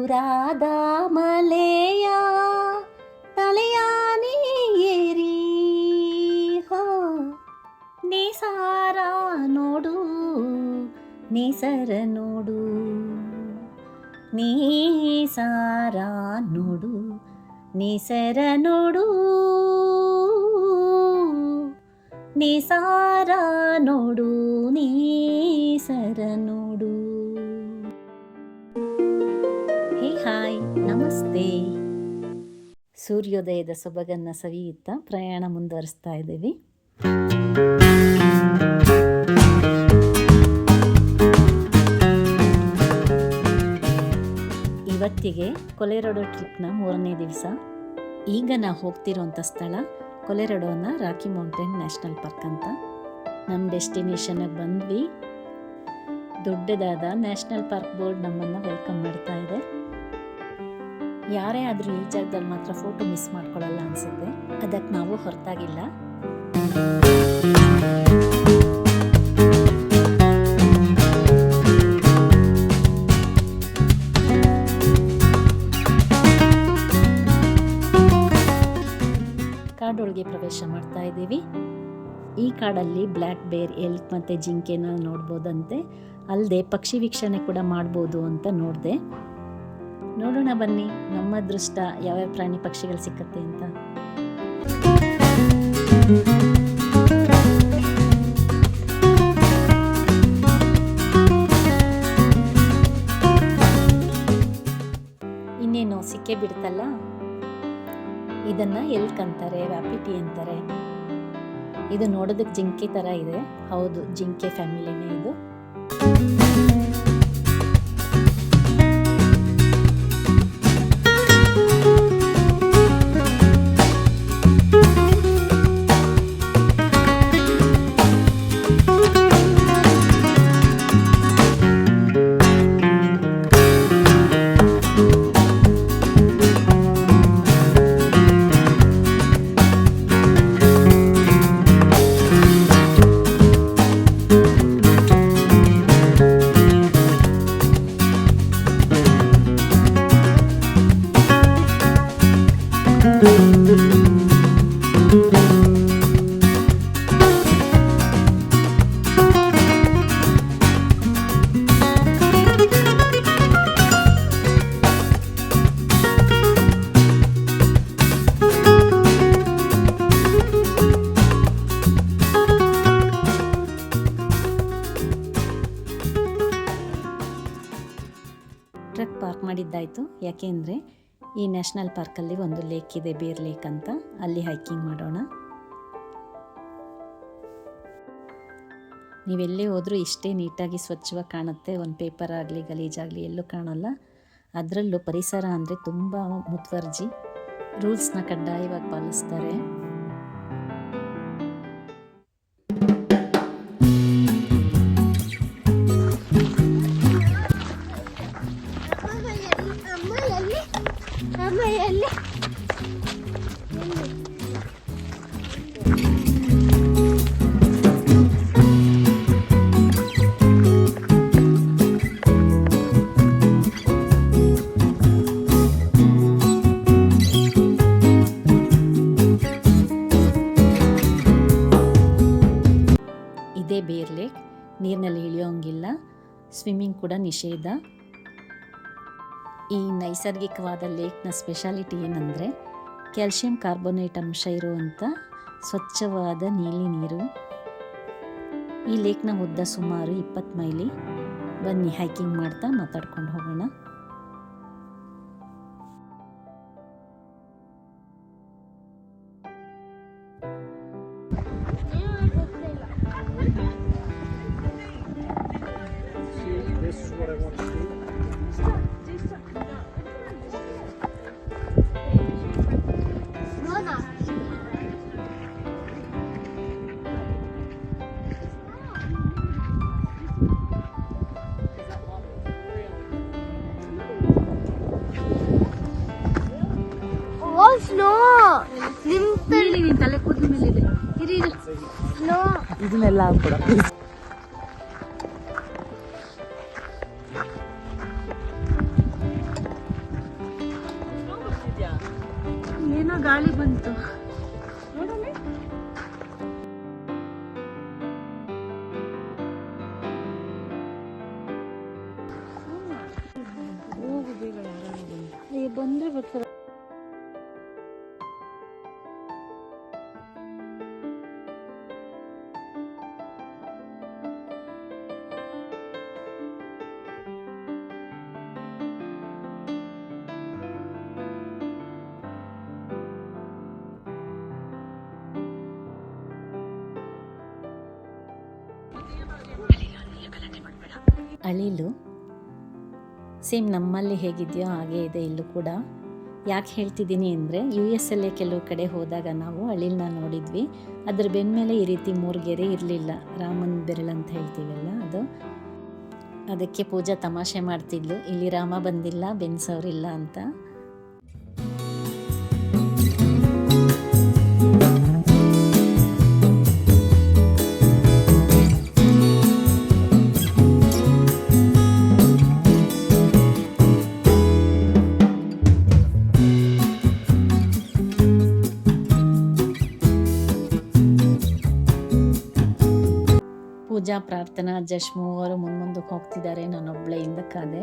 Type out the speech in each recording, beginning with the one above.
ಹಗುರಾದ ಮಲೆಯ ತಲೆಯಾನಿ ಏರಿ ಹೋ ನೇಸಾರ ನೋಡು ನೇಸರ ನೋಡು ನೇಸಾರ ನೋಡು ನೇಸರ ನೋಡು ನೇಸಾರ ನೋಡು ನೇಸರ ನೋಡು. ಹೇ ಹಾಯ್ ನಮಸ್ತೆ. ಸೂರ್ಯೋದಯದ ಸೊಬಗನ್ನು ಸವಿಯುತ್ತಾ ಪ್ರಯಾಣ ಮುಂದುವರಿಸ್ತಾ ಇದ್ದೀವಿ. ಇವತ್ತಿಗೆ ಕೊಲೆರಡೋ ಟ್ರಿಪ್ನ 3ನೇ ದಿವಸ. ಈಗ ನಾವು ಹೋಗ್ತಿರೋಂಥ ಸ್ಥಳ ಕೊಲೆರಡೋನ ರಾಕಿ ಮೌಂಟೇನ್ ನ್ಯಾಷನಲ್ ಪಾರ್ಕ್ ಅಂತ. ನಮ್ಮ ಡೆಸ್ಟಿನೇಷನ್ಗೆ ಬಂದ್ವಿ. ದೊಡ್ಡದಾದ ನ್ಯಾಷನಲ್ ಪಾರ್ಕ್ ಬೋರ್ಡ್ ನಮ್ಮನ್ನು ವೆಲ್ಕಮ್ ಮಾಡ್ತಾ ಇದೆ. ಯಾರೇ ಆದರೂ ಈ ಜಾಗದಲ್ಲಿ ಮಾತ್ರ ಫೋಟೋ ಮಿಸ್ ಮಾಡ್ಕೊಳ್ಳಲ್ಲ ಅನಿಸುತ್ತೆ. ಅದಕ್ಕೆ ನಾವು ಹೊರತಾಗಿಲ್ಲ. ಕಾಡೊಳಗೆ ಪ್ರವೇಶ ಮಾಡ್ತಾ ಇದ್ದೀವಿ. ಈ ಕಾಡಲ್ಲಿ ಬ್ಲ್ಯಾಕ್ ಬೇರ್, ಎಲ್ಕ್ ಮತ್ತು ಜಿಂಕೆನ ನೋಡ್ಬೋದಂತೆ. ಅಲ್ಲದೆ ಪಕ್ಷಿ ವೀಕ್ಷಣೆ ಕೂಡ ಮಾಡ್ಬೋದು ಅಂತ ನೋಡಿದೆ. ನೋಡೋಣ ಬನ್ನಿ ನಮ್ಮ ಅದೃಷ್ಟ ಯಾವ್ಯಾವ ಪ್ರಾಣಿ ಪಕ್ಷಿಗಳು ಸಿಕ್ಕತ್ತೆ ಅಂತ. ಇನ್ನೇನು ಸಿಕ್ಕೇ ಬಿಡ್ತಲ್ಲ. ಇದನ್ನ ಎಲ್ಕ್ ಅಂತಾರೆ, ವ್ಯಾಪಿಟಿ ಅಂತಾರೆ. ಇದು ನೋಡೋದಕ್ಕೆ ಜಿಂಕೆ ಥರ ಇದೆ. ಹೌದು, ಜಿಂಕೆ ಫ್ಯಾಮಿಲಿನೇ ಇದು. ಟ್ರಕ್ ಪಾರ್ಕ್ ಮಾಡಿದ್ದಾಯಿತು. ಯಾಕೆಂದರೆ ಈ ನ್ಯಾಷನಲ್ ಪಾರ್ಕಲ್ಲಿ ಒಂದು ಲೇಕ್ ಇದೆ, ಬೇರ್ ಲೇಕ್ ಅಂತ. ಅಲ್ಲಿ ಹೈಕಿಂಗ್ ಮಾಡೋಣ. ನೀವೆಲ್ಲೇ ಹೋದರೂ ಇಷ್ಟೇ ನೀಟಾಗಿ ಸ್ವಚ್ಛವಾಗಿ ಕಾಣುತ್ತೆ. ಒಂದು ಪೇಪರ್ ಆಗಲಿ ಗಲೀಜಾಗಲಿ ಎಲ್ಲೂ ಕಾಣಲ್ಲ. ಅದರಲ್ಲೂ ಪರಿಸರ ಅಂದರೆ ತುಂಬ ಮುತುವರ್ಜಿ. ರೂಲ್ಸ್ನ ಕಡ್ಡಾಯವಾಗಿ ಪಾಲಿಸ್ತಾರೆ. ಇದೇ ಬೇರ್ ಲೇಕ್. ನೀರಿನಲ್ಲಿ ಇಳಿಯೋಂಗಿಲ್ಲ, ಸ್ವಿಮ್ಮಿಂಗ್ ಕೂಡ ನಿಷೇಧ. ಈ ನೈಸರ್ಗಿಕವಾದ ಲೇಕ್ನ ಸ್ಪೆಷಾಲಿಟಿ ಏನಂದರೆ ಕ್ಯಾಲ್ಶಿಯಂ ಕಾರ್ಬೋನೇಟ್ ಅಂಶ ಇರುವಂಥ ಸ್ವಚ್ಛವಾದ ನೀಲಿ ನೀರು. ಈ ಲೇಕ್ನ ಉದ್ದ ಸುಮಾರು 20 ಮೈಲಿ. ಬನ್ನಿ ಹೈಕಿಂಗ್ ಮಾಡ್ತಾ ಮಾತಾಡ್ಕೊಂಡು ಹೋಗೋಣ. ಸ್ನೋ ನಿಮ್ ತಲೆ ಕೂದಲ ಮೇಲಿದೆ. ಸ್ನೋ ಇದನ್ನೆಲ್ಲ ಹಾಕ್ಬಿಡ. ಏನೋ ಗಾಳಿ ಬಂತು ನೋಡೋಣ. ಬಂದ್ರೆ ಬರ್ತಾರೆ. ಅಳಿಲು ಸೇಮ್ ನಮ್ಮಲ್ಲಿ ಹೇಗಿದೆಯೋ ಹಾಗೆ ಇದೆ ಇಲ್ಲೂ ಕೂಡ. ಯಾಕೆ ಹೇಳ್ತಿದ್ದೀನಿ ಅಂದರೆ US ಅಲ್ಲೇ ಕೆಲವು ಕಡೆ ಹೋದಾಗ ನಾವು ಅಳಿಲನ್ನ ನೋಡಿದ್ವಿ. ಅದ್ರ ಬೆನ್ಮೇಲೆ ಈ ರೀತಿ 3 ಗೆರೆ ಇರಲಿಲ್ಲ, ರಾಮನ ಬೆರಳು ಅಂತ ಹೇಳ್ತೀವಲ್ಲ ಅದು. ಅದಕ್ಕೆ ಪೂಜಾ ತಮಾಷೆ ಮಾಡ್ತಿದ್ಲು, ಇಲ್ಲಿ ರಾಮ ಬಂದಿಲ್ಲ ಬೆನ್ಸೋರಿಲ್ಲ ಅಂತ. ಪೂಜಾ, ಪ್ರಾರ್ಥನಾ, ಜಶ್ ಮೂವರು ಮುಂದಕ್ಕೆ ಹೋಗ್ತಿದ್ದಾರೆ. ನಾನೊಬ್ಬಳೆ ಹಿಂದಕ್ಕಾದೆ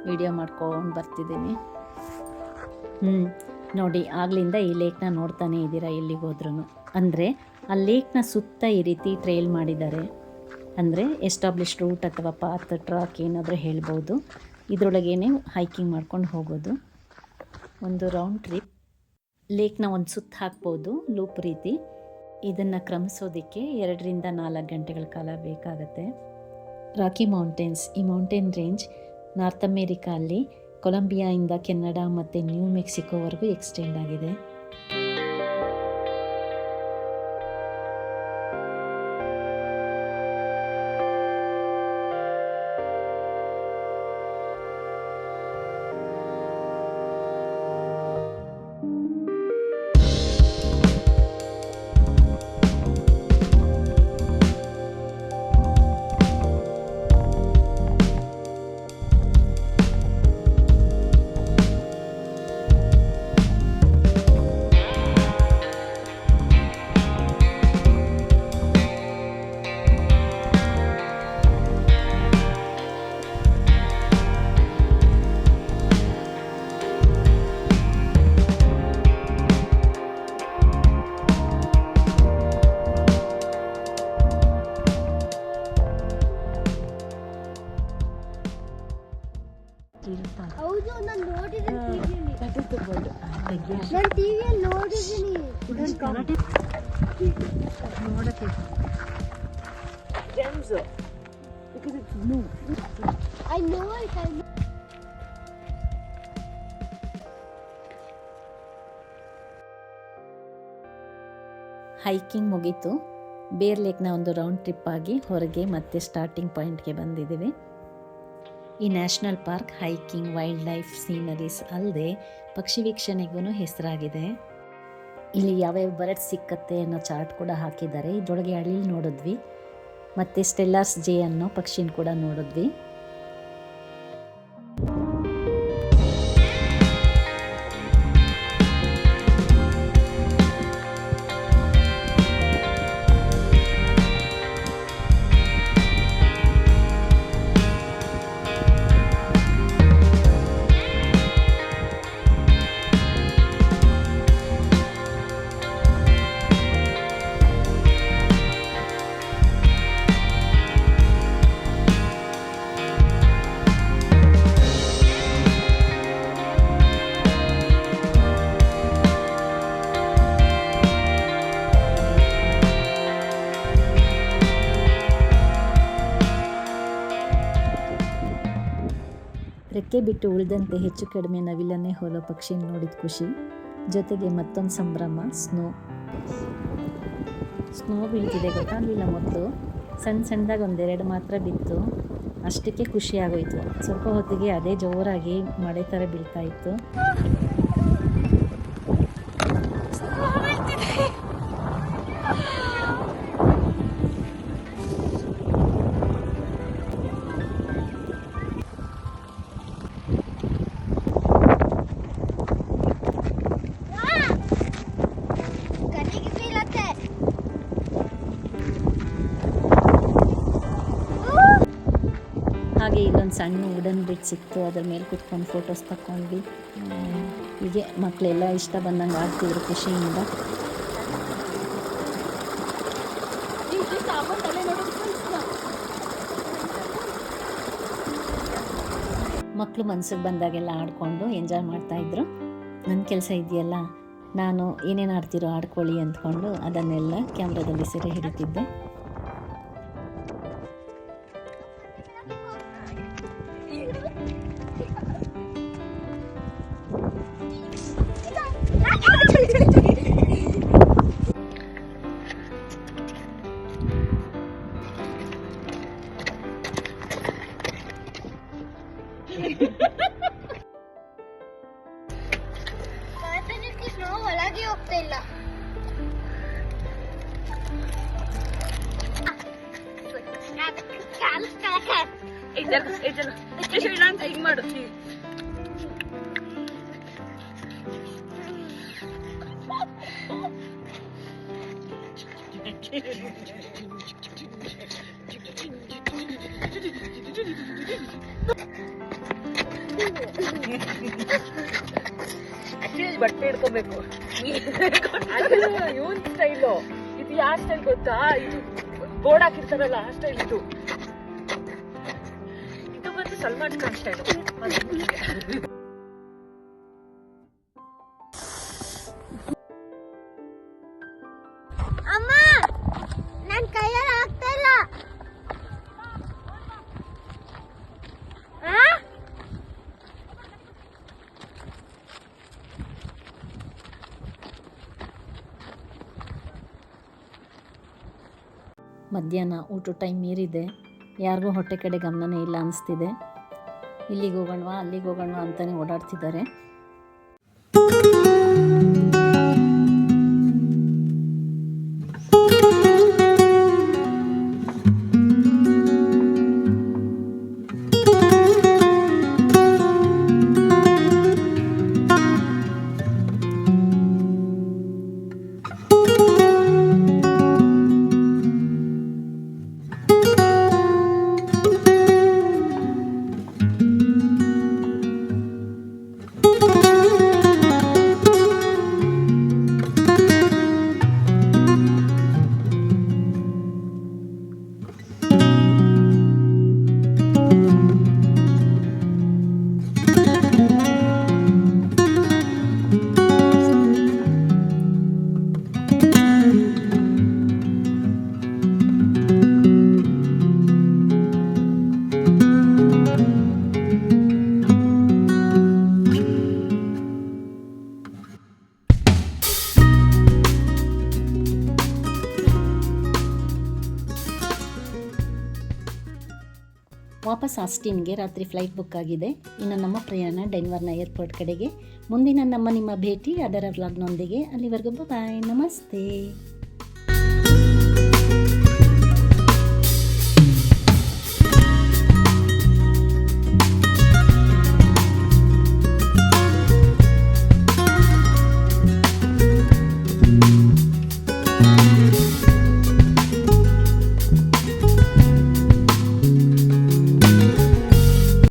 ವಿಡಿಯೋ ಮಾಡ್ಕೊಂಡು ಬರ್ತಿದ್ದೀನಿ. ನೋಡಿ, ಆಗ್ಲಿಂದ ಈ ಲೇಕ್ನ ನೋಡ್ತಾನೆ ಇದ್ದೀರಾ ಎಲ್ಲಿಗೆ ಹೋದ್ರೂ. ಅಂದರೆ ಆ ಲೇಕ್ನ ಸುತ್ತ ಈ ರೀತಿ ಟ್ರೈಲ್ ಮಾಡಿದ್ದಾರೆ. ಅಂದರೆ ಎಸ್ಟಾಬ್ಲಿಷ್ಡ್ ರೂಟ್ ಅಥವಾ ಪಾತ್, ಟ್ರಾಕ್ ಏನಾದರೂ ಹೇಳ್ಬೋದು. ಇದರೊಳಗೇನೆ ಹೈಕಿಂಗ್ ಮಾಡ್ಕೊಂಡು ಹೋಗೋದು. ಒಂದು ರೌಂಡ್ ಟ್ರಿಪ್. ಲೇಕ್ನ ಒಂದು ಸುತ್ತ ಹಾಕ್ಬೋದು ಲೂಪ್ ರೀತಿ. ಇದನ್ನು ಕ್ರಮಿಸೋದಕ್ಕೆ 2 ರಿಂದ 4 ಗಂಟೆಗಳ ಕಾಲ ಬೇಕಾಗತ್ತೆ. ರಾಕಿ ಮೌಂಟೇನ್ಸ್, ಈ ಮೌಂಟೇನ್ ರೇಂಜ್ ನಾರ್ತ್ ಅಮೇರಿಕಾ ಅಲ್ಲಿ ಕೊಲಂಬಿಯಾಯಿಂದ ಕೆನಡಾ ಮತ್ತು ನ್ಯೂ ಮೆಕ್ಸಿಕೋವರೆಗೂ ಎಕ್ಸ್ಟೆಂಡ್ ಆಗಿದೆ. ಹೌದು, ನಾನು ನೋಡಿದ್ದೀನಿ. ನಾನು ಟಿವಿಯಲ್ಲಿ ನೋಡಿದ್ದೀನಿ. ನೋಡಕ್ಕೆ I know it. ಹೈಕಿಂಗ್ ಮುಗೀತು. ಬೇರ್ ಲೇಕ್ನ ಒಂದು ರೌಂಡ್ ಟ್ರಿಪ್ ಆಗಿ ಹೊರಗೆ ಮತ್ತೆ ಸ್ಟಾರ್ಟಿಂಗ್ ಪಾಯಿಂಟ್ಗೆ ಬಂದಿದ್ದೀವಿ. ಈ national park hiking, wild life sceneries ಅಲ್ಲದೆ ಪಕ್ಷಿ ವೀಕ್ಷಣೆಗೂ ಹೆಸರಾಗಿದೆ. ಇಲ್ಲಿ ಯಾವ್ಯಾವ ಬರ್ಡ್ ಸಿಕ್ಕತ್ತೆ ಅನ್ನೋ ಚಾರ್ಟ್ ಕೂಡ ಹಾಕಿದ್ದಾರೆ. ಇದರೊಳಗೆ ಅಳಿಲ್ ನೋಡಿದ್ವಿ, ಮತ್ತು ಸ್ಟೆಲ್ಲಾರ್ಸ್ ಜೇ ಅನ್ನೋ ಪಕ್ಷಿನ ಕೂಡ ನೋಡಿದ್ವಿ. ರೆಕ್ಕೆ ಬಿಟ್ಟು ಉಳಿದಂತೆ ಹೆಚ್ಚು ಕಡಿಮೆ ನವಿಲನ್ನೇ ಹೋಲೋ ಪಕ್ಷಿ ನೋಡಿದ ಖುಷಿ, ಜೊತೆಗೆ ಮತ್ತೊಂದು ಸಂಭ್ರಮ. ಸ್ನೋ ಬೀಳ್ತಿದೆ ಗೊತ್ತಾಗಲಿಲ್ಲ. ಮೊದಲು ಸಣ್ಣದಾಗಿ 1-2 ಮಾತ್ರ ಬಿತ್ತು, ಅಷ್ಟಕ್ಕೆ ಖುಷಿ ಆಗೋಯ್ತು. ಸ್ವಲ್ಪ ಹೊತ್ತಿಗೆ ಅದೇ ಜೋರಾಗಿ ಮಳೆ ಥರ ಬೀಳ್ತಾ ಇತ್ತು. ಒಂದು ಸಣ್ಣ ವುಡನ್ ಬ್ರಿಡ್ಜ್ ಸಿಕ್ತು, ಅದ್ರ ಮೇಲೆ ಕುತ್ಕೊಂಡು ಫೋಟೋಸ್ ತಗೊಂಡ್ವಿ. ಹೀಗೆ ಮಕ್ಕಳೆಲ್ಲ ಇಷ್ಟ ಬಂದಂಗೆ ಆಡ್ತಿದ್ರು ಖುಷಿಯಿಂದ. ಮಕ್ಕಳು ಮನ್ಸಿಗೆ ಬಂದಾಗೆಲ್ಲ ಆಡಿಕೊಂಡು ಎಂಜಾಯ್ ಮಾಡ್ತಾಯಿದ್ರು. ನನ್ನ ಕೆಲಸ ಇದೆಯಲ್ಲ, ನಾನು ಏನೇನು ಆಡ್ತಿರೋ ಆಡ್ಕೊಳ್ಳಿ ಅಂದ್ಕೊಂಡು ಅದನ್ನೆಲ್ಲ ಕ್ಯಾಮ್ರಾದಲ್ಲಿ ಸೆರೆ ಹಿಡಿತಿದ್ದೆ. ಒಳಗೆ ಹೋಗ್ತಾ ಇಲ್ಲ. ಹಿಂಗ್ ಮಾಡು. ಬಟ್ಟೆ ಹಿಡ್ಕೋಬೇಕು. ಇವನ್ ಸ್ಟೈಲು ಇದು. ಯಾವ ಸ್ಟೈಲ್ ಗೊತ್ತಾ? ಇದು ಬೋರ್ಡ್ ಹಾಕಿರ್ತಾರಲ್ಲ ಆ ಸ್ಟೈಲ್ ಇದು. ಇದು ಬಂದು ಸಲ್ಮಾನ್ ಖಾನ್ ಸ್ಟೈಲು. ಅಮ್ಮ, ನನ್ ಕೈಯಲ್ಲಿ ಆಗ್ತಾ ಇಲ್ಲ. ಮಧ್ಯಾಹ್ನ ಊಟ ಟೈಮ್ ಮೀರಿದೆ, ಯಾರಿಗೂ ಹೊಟ್ಟೆ ಕಡೆ ಗಮನನೇ ಇಲ್ಲ ಅನಿಸ್ತಿದೆ. ಇಲ್ಲಿಗೆ ಹೋಗೋಣವಾ ಅಲ್ಲಿಗೆ ಹೋಗೋಣವಾ ಅಂತಲೇ ಓಡಾಡ್ತಿದ್ದಾರೆ. ವಾಪಸ್ ಆಸ್ಟಿನ್ಗೆ ರಾತ್ರಿ ಫ್ಲೈಟ್ ಬುಕ್ ಆಗಿದೆ. ಇನ್ನು ನಮ್ಮ ಪ್ರಯಾಣ ಡೆನ್ವರ್ನ ಏರ್ಪೋರ್ಟ್ ಕಡೆಗೆ. ಮುಂದಿನ ನಿಮ್ಮ ಭೇಟಿ ಅದರ ವ್ಲಾಗ್ನೊಂದಿಗೆ. ಅಲ್ಲಿವರೆಗೂ ಬಾಯ್, ನಮಸ್ತೆ.